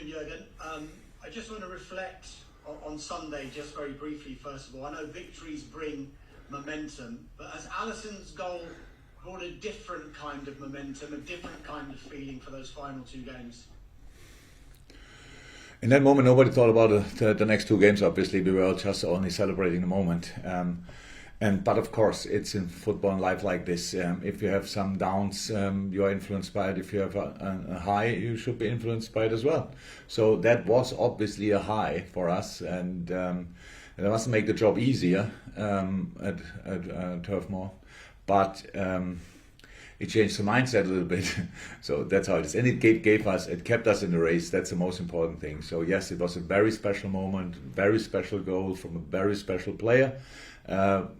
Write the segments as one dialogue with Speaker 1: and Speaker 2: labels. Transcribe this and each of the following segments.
Speaker 1: afternoon, Jurgen. I just want to reflect on Sunday, just very briefly, first of all. I know victories bring momentum, but as Alisson's goal brought a different kind of momentum, a different kind of feeling for those final two games?
Speaker 2: In that moment, nobody thought about the next two games, obviously. We were just only celebrating the moment. But of course, it's in football and life like this. If you have some downs, you are influenced by it. If you have a high, you should be influenced by it as well. So that was obviously a high for us, and it must make the job easier at Turf Moor. But it changed the mindset a little bit. So that's how it is. And it kept us in the race. That's the most important thing. So yes, it was a very special moment, very special goal from a very special player.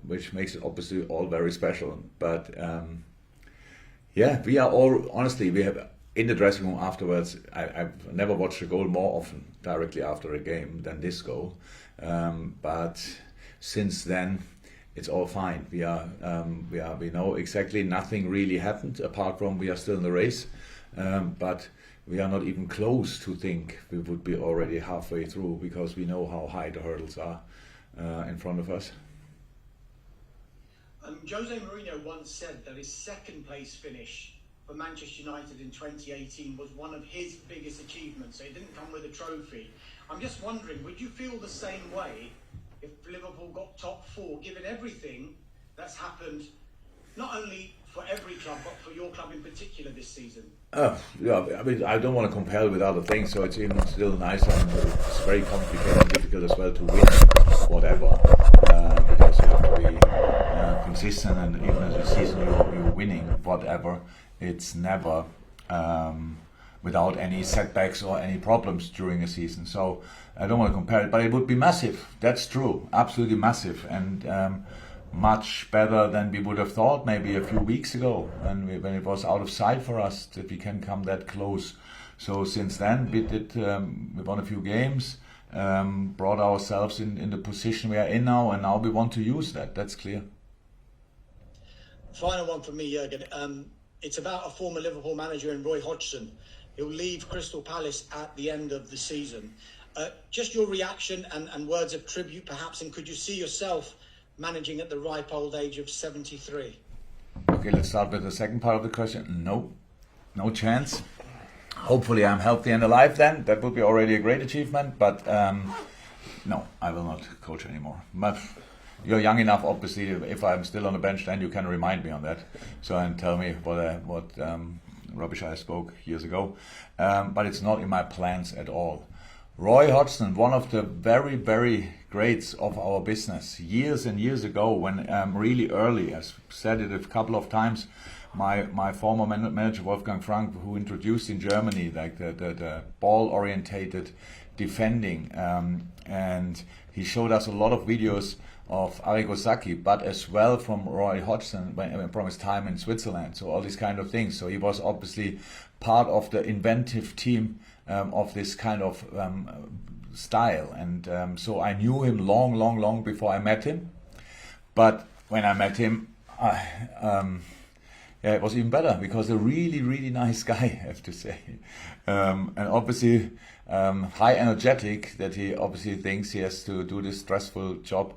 Speaker 2: Which makes it obviously all very special. But we are all, honestly, we have in the dressing room afterwards, I've never watched a goal more often directly after a game than this goal. But since then, it's all fine. We know exactly nothing really happened apart from we are still in the race. But we are not even close to think we would be already halfway through because we know how high the hurdles are in front of us.
Speaker 1: Jose Mourinho once said that his second place finish for Manchester United in 2018 was one of his biggest achievements. So it didn't come with a trophy. I'm just wondering, would you feel the same way if Liverpool got top four, given everything that's happened, not only for every club, but for your club in particular this season?
Speaker 2: I mean, I don't want to compare it with other things, so it's even still nice and it's very complicated and difficult as well to win whatever, because you have to be consistent, and even as a season you're winning whatever, it's never without any setbacks or any problems during a season. So I don't want to compare it, but it would be massive. That's true, absolutely massive, and much better than we would have thought maybe a few weeks ago when it was out of sight for us that we can come that close. So since then we won a few games, brought ourselves in the position we are in now, and now we want to use that. That's clear.
Speaker 1: Final one from me, Jurgen. It's about a former Liverpool manager in Roy Hodgson. He'll leave Crystal Palace at the end of the season. Just your reaction and words of tribute perhaps, and could you see yourself managing at the ripe old age of 73?
Speaker 2: Okay, let's start with the second part of the question. No chance. Hopefully I'm healthy and alive then. That would be already a great achievement. But no, I will not coach anymore. But you're young enough, obviously. If I'm still on the bench, then you can remind me on that. So and tell me what rubbish I spoke years ago. But it's not in my plans at all. Roy Hodgson, one of the very, very greats of our business, years and years ago, when really early, I've said it a couple of times, my former manager Wolfgang Frank, who introduced in Germany like the ball-orientated defending, and he showed us a lot of videos of Arrigo Sacchi, but as well from Roy Hodgson from his time in Switzerland, so all these kind of things. So he was obviously part of the inventive team of this kind of style, and so I knew him long before I met him. But when I met him, it was even better because a really nice guy, I have to say, and obviously high energetic. That he obviously thinks he has to do this stressful job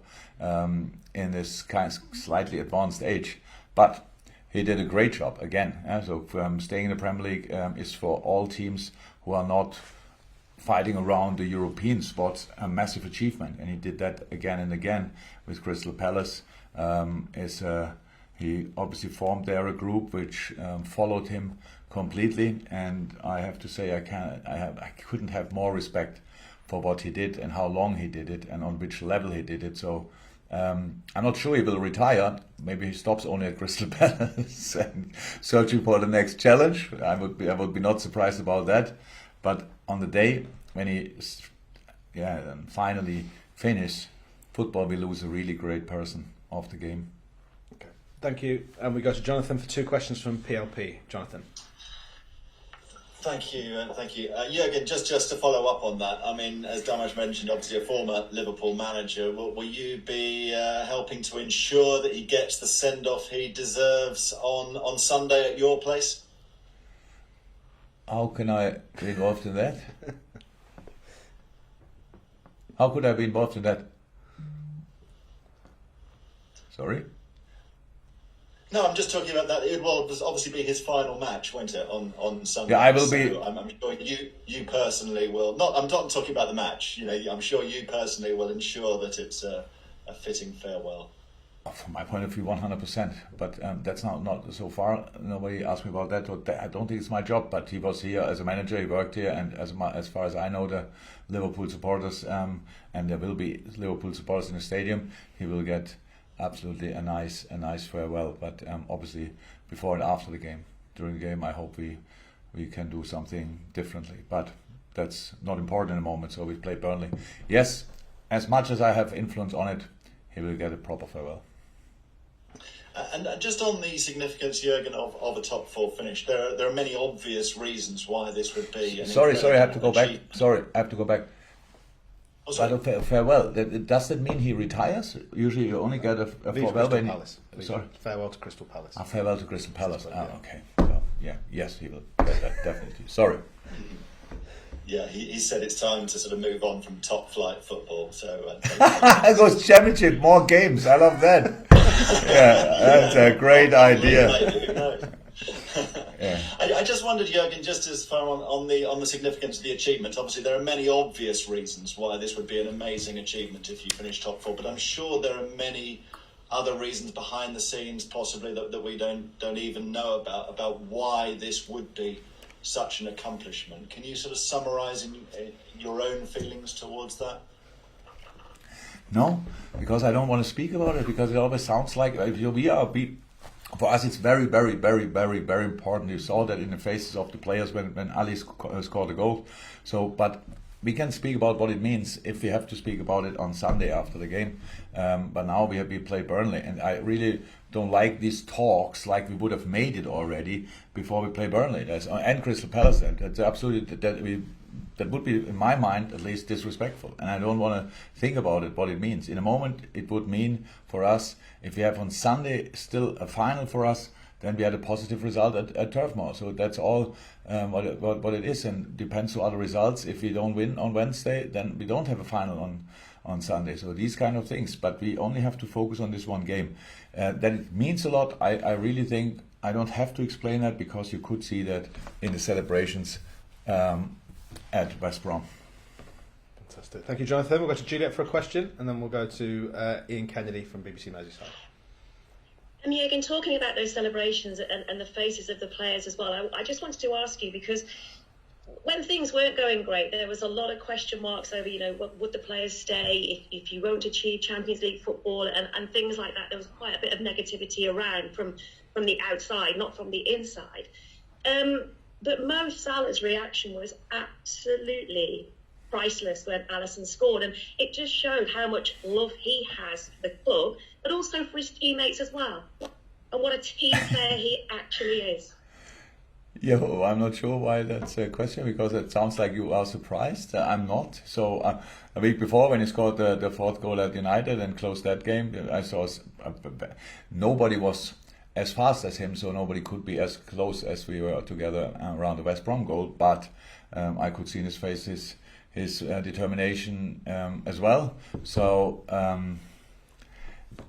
Speaker 2: in this kind of slightly advanced age, but he did a great job again. So staying in the Premier League is for all teams who are not fighting around the European spots a massive achievement, and he did that again and again with Crystal Palace. He obviously formed there a group which followed him completely, and I have to say I couldn't have more respect for what he did and how long he did it and on which level he did it. So I'm not sure he will retire. Maybe he stops only at Crystal Palace and searching for the next challenge. I would be not surprised about that. But on the day when he finally finish, football will lose a really great person of the game.
Speaker 3: Okay, thank you. And we go to Jonathan for two questions from PLP. Jonathan.
Speaker 4: Thank you. Jurgen, just to follow up on that, I mean, as Damaj mentioned, obviously a former Liverpool manager, will you be helping to ensure that he gets the send-off he deserves on Sunday at your place?
Speaker 2: How can I get involved in that? How could I be involved in that? Sorry?
Speaker 4: No, I'm just talking about that. It will obviously be his final match, won't it, on Sunday?
Speaker 2: Yeah, I will be.
Speaker 4: I'm sure you personally will. Not. I'm not talking about the match. I'm sure you personally will ensure that it's a fitting farewell.
Speaker 2: From my point of view, 100%. But that's not so far. Nobody asked me about that. I don't think it's my job. But he was here as a manager. He worked here, and as far as I know, the Liverpool supporters, and there will be Liverpool supporters in the stadium. He will get absolutely a nice farewell. But obviously, before and after the game, during the game, I hope we can do something differently. But that's not important in the moment. So we play Burnley. Yes, as much as I have influence on it, he will get a proper farewell.
Speaker 4: And just on the significance, Jurgen, of a top four finish, there are many obvious reasons why this would be.
Speaker 2: Sorry, I have to go back. Sorry, I have to go back.
Speaker 4: Oh, sorry.
Speaker 2: But a farewell, does that mean he retires? Usually you only get a farewell when... Sorry?
Speaker 3: Farewell to Crystal Palace.
Speaker 2: A farewell to Crystal Palace. Okay. So, yes, he will get that, definitely. Sorry.
Speaker 4: Yeah, he said it's time to sort of move on from top flight football. So
Speaker 2: those championship, more games. I love that. Yeah, that's a great idea. Yeah.
Speaker 4: I just wondered, Jurgen, just as far on the significance of the achievement. Obviously, there are many obvious reasons why this would be an amazing achievement if you finish top four. But I'm sure there are many other reasons behind the scenes, possibly that we don't even know about why this would be such an accomplishment. Can you sort of summarise in your own feelings towards that?
Speaker 2: No, because I don't want to speak about it, because it always sounds like for us it's very, very, very, very, very important. You saw that in the faces of the players when Ali scored a goal. So, but we can speak about what it means if we have to speak about it on Sunday after the game. But now we play Burnley, and I really don't like these talks like we would have made it already before we play Burnley. And Crystal Palace. That's absolutely that would be, in my mind, at least disrespectful. And I don't want to think about it, what it means. In a moment, it would mean for us, if we have on Sunday still a final for us, then we had a positive result at Turf Moor. So that's all what it is, and depends on other results. If we don't win on Wednesday, then we don't have a final on Sunday. So these kind of things. But we only have to focus on this one game. That it means a lot. I really think I don't have to explain that, because you could see that in the celebrations at West Brom.
Speaker 3: Fantastic. Thank you, Jonathan. We'll go to Juliet for a question, and then we'll go to Ian Kennedy from BBC Merseyside.
Speaker 5: And Jurgen, talking about those celebrations and the faces of the players as well, I just wanted to ask you, because when things weren't going great, there was a lot of question marks over, would the players stay if you won't achieve Champions League football and things like that. There was quite a bit of negativity around from the outside, not from the inside. But Mo Salah's reaction was absolutely priceless when Alisson scored, and it just showed how much love he has for the club, but also for his teammates as well, and what a team player he actually is.
Speaker 2: Yeah, well, I'm not sure why that's a question, because it sounds like you are surprised. I'm not. So a week before, when he scored the fourth goal at United and closed that game, I saw nobody was as fast as him, so nobody could be as close as we were together around the West Brom goal. But I could see in his face his determination as well. So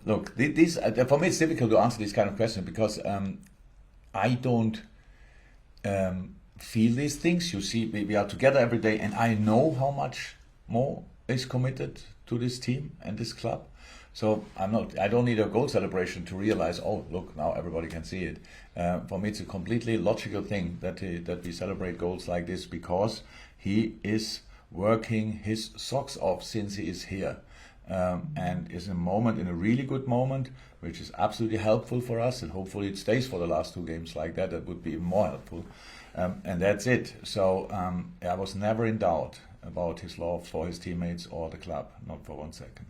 Speaker 2: look, these for me it's difficult to answer these kind of questions, because I don't feel these things. You see, we are together every day, and I know how much Mo is committed to this team and this club. So I don't need a goal celebration to realize, oh, look, now everybody can see it. For me, it's a completely logical thing that we celebrate goals like this, because he is working his socks off since he is here. And is in a really good moment, which is absolutely helpful for us, and hopefully it stays for the last two games like that. That would be even more helpful. And that's it. So I was never in doubt about his love for his teammates or the club, not for 1 second.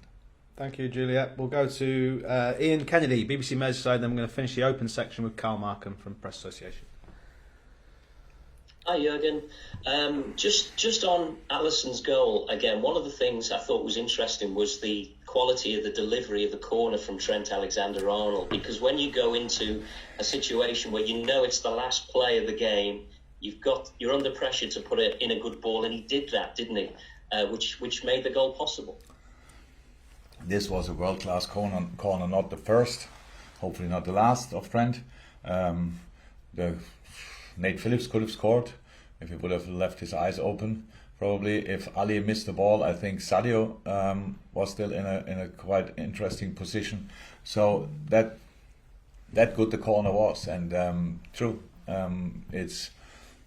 Speaker 3: Thank you, Juliet. We'll go to Ian Kennedy, BBC Merseyside, then we're going to finish the open section with Carl Markham from Press Association.
Speaker 6: Hi, Jurgen. Just on Alisson's goal, again, one of the things I thought was interesting was the quality of the delivery of the corner from Trent Alexander-Arnold, because when you go into a situation where you know it's the last play of the game, you're under pressure to put it in a good ball, and he did that, didn't he? which made the goal possible.
Speaker 2: This was a world-class corner, not the first, hopefully not the last of Trent. Nate Phillips could have scored if he would have left his eyes open. Probably if Ali missed the ball, I think Sadio was still in a quite interesting position. So that good the corner was, and true.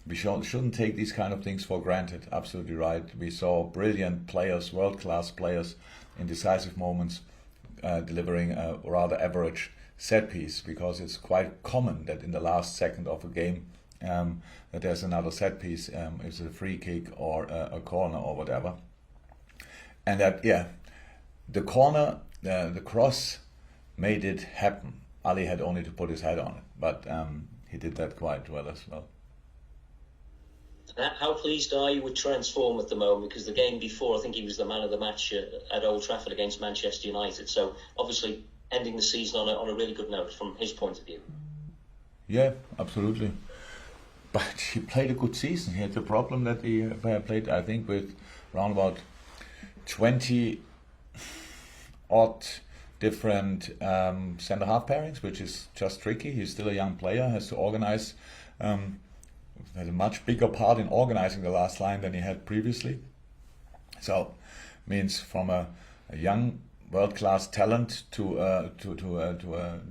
Speaker 2: We shouldn't take these kind of things for granted. Absolutely right. We saw brilliant players, world-class players, in decisive moments delivering a rather average set piece, because it's quite common that in the last second of a game that there's another set piece, if it's a free kick or a corner or whatever. And that, the corner, the cross made it happen. Ali had only to put his head on it, but he did that quite well as well.
Speaker 6: How pleased are you with Trent's form at the moment? Because the game before, I think he was the man of the match at Old Trafford against Manchester United. So obviously ending the season on a really good note from his point of view. Yeah,
Speaker 2: absolutely. But he played a good season. He had the problem that he played, I think, with around about 20 odd different centre-half pairings, which is just tricky. He's still a young player, has to organise. Had a much bigger part in organising the last line than he had previously. So, means from a young world-class talent to a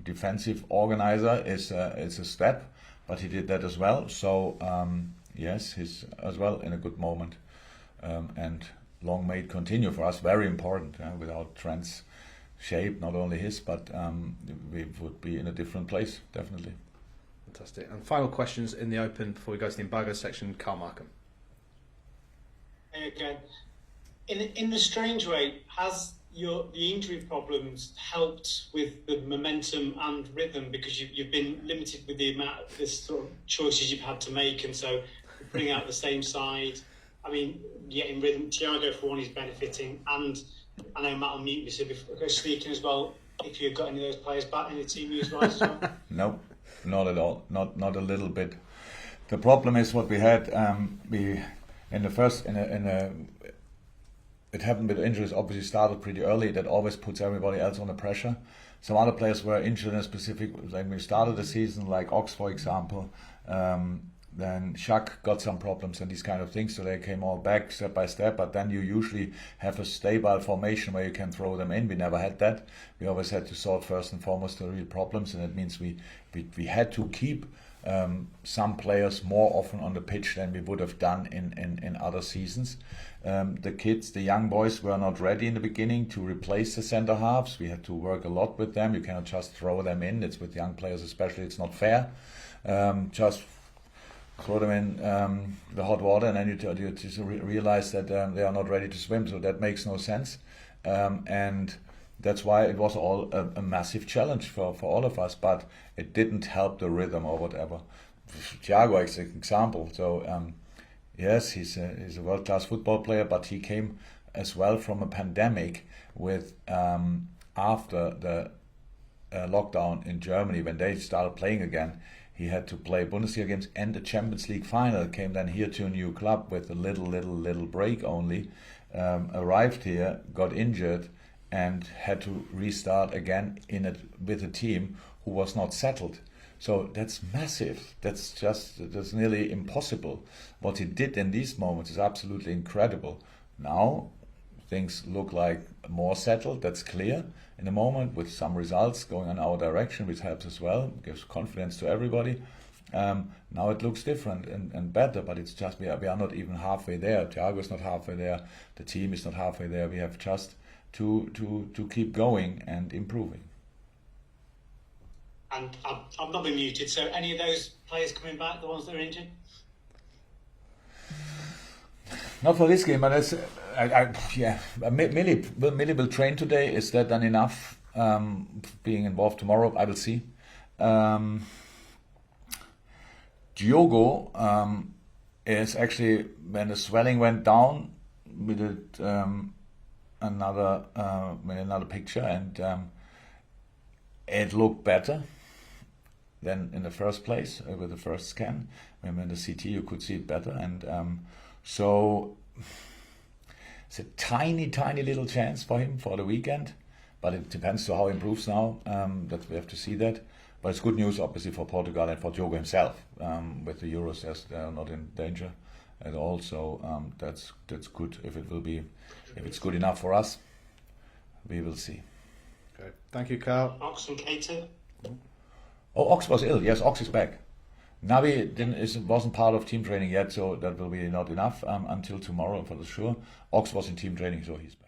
Speaker 2: defensive organizer is a step, but he did that as well. So yes, he's as well in a good moment, and long may it continue for us. Very important. Without Trent's shape, not only his, but we would be in a different place, definitely.
Speaker 3: Fantastic. And final questions in the open before we go to the embargo section. Carl Markham.
Speaker 7: Hey again. In a strange way, has the injury problems helped with the momentum and rhythm, because you've been limited with the amount of this sort of choices you've had to make, and so bring out the same side. I mean, getting rhythm. Thiago for one is benefiting, and I know Matt will mute me, so before speaking as well, if you've got any of those players back in the team as well.
Speaker 2: No. Not at all. Not a little bit. The problem is what we had. It happened with injuries. Obviously, started pretty early. That always puts everybody else under pressure. Some other players were injured in a specific. Like we started the season, like Ox, for example. Then Shaq got some problems and these kind of things, so they came all back step by step. But then you usually have a stable formation where you can throw them in. We never had that. We always had to sort first and foremost the real problems, and it means we had to keep some players more often on the pitch than we would have done in other seasons. The young boys were not ready in the beginning to replace the centre halves. We had to work a lot with them. You cannot just throw them in. It's with young players especially. It's not fair. Just throw them in the hot water, and then you just realize that they are not ready to swim. So that makes no sense, and that's why it was all a massive challenge for all of us. But it didn't help the rhythm or whatever. Thiago is an example. So yes, he's a world-class football player, but he came as well from a pandemic with after the lockdown in Germany, when they started playing again. He had to play Bundesliga games and the Champions League final. Came then here to a new club with a little break only. Arrived here, got injured, and had to restart again with a team who was not settled. So that's massive. That's nearly impossible. What he did in these moments is absolutely incredible. Now things look like more settled. That's clear in the moment, with some results going in our direction, which helps as well, gives confidence to everybody. Now it looks different and better, but it's just we are not even halfway there. Thiago is not halfway there. The team is not halfway there. We have just to keep going and improving.
Speaker 7: And I've not been muted, so any of those players coming back, the ones that are injured?
Speaker 2: Not for this game, but it's Millie will train today. Is that then enough? Being involved tomorrow, I will see. Diogo is actually, when the swelling went down, we did another picture, and it looked better than in the first place with the first scan. When in the CT you could see it better, and so It's a tiny little chance for him for the weekend, but it depends to how he improves now. That we have to see that. But it's good news, obviously, for Portugal and for Diogo himself. With the Euros, they're not in danger at all. So that's good. If it's good enough for us, we will see.
Speaker 3: Okay. Thank you, Carl.
Speaker 7: Ox and Keita.
Speaker 2: Oh, Ox was ill. Yes, Ox is back. Navi wasn't part of team training yet, so that will be not enough until tomorrow for sure. Ox was in team training, so he's back.